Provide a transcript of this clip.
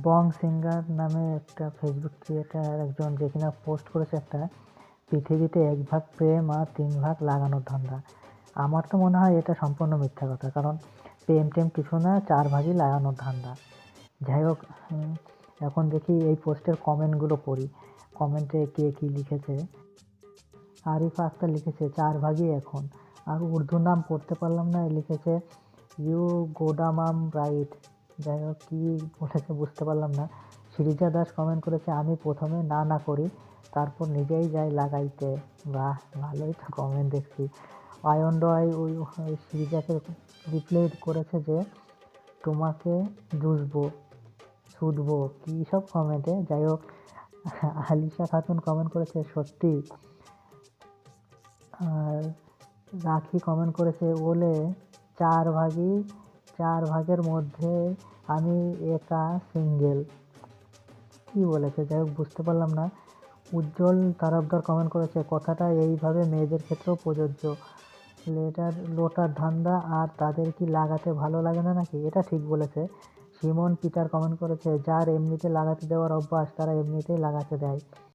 বং singer নামে একটা Facebook creator একজন, যে কিনা পোস্ট করেছে একটা, পৃথিবীতে 1 ভাগ প্রেম আর 3 ভাগ লাগানোর ধান্দা। আমার তো মনে হয় এটা সম্পূর্ণ মিথ্যা কথা, কারণ প্রেম টেম কিছু না, 4 ভাগই লাগানোর ধান্দা। যাই হোক, এখন দেখি এই পোস্টের কমেন্টগুলো পড়ি। কমেন্টে কে কী লিখেছে। আরিফা আক্তার লিখেছে 4 ভাগই এখন। আর উর্দু নাম পড়তে পারলাম না, লিখেছে ইউ গোডামাম রাইট। যাই হোক, কী বলেছে বুঝতে পারলাম না। সিরিজা দাস কমেন্ট করেছে আমি প্রথমে না না করি, তারপর নিজেই যাই লাগাইতে। বাহ, ভালোই তো কমেন্ট দেখছি। আয়ন্ডয় ওই সিরিজাকে রিপ্লাই করেছে যে তোমাকে জুসবো শুধবো, কী সব কমেন্টে। যাই হোক, আলিশা খাতুন কমেন্ট করেছে সত্যি। আর রাখি কমেন্ট করেছে ওলে 4 ভাগই, 4 ভাগের মধ্যে আমি একা সিঙ্গেল। কি বলেছে, যাই হোক বুঝতে পারলাম না। উজ্জ্বল তারফদার কমেন্ট করেছে কথাটা এইভাবে মেয়েদের ক্ষেত্রেও প্রযোজ্য। লোটার ধান্দা আর তাদের কি লাগাতে ভালো লাগে না নাকি? এটা ঠিক বলেছে। সিমন পিটার কমেন্ট করেছে যার এমনিতে লাগাতে দেওয়ার অভ্যাস তারা এমনিতেই লাগাতে দেয়।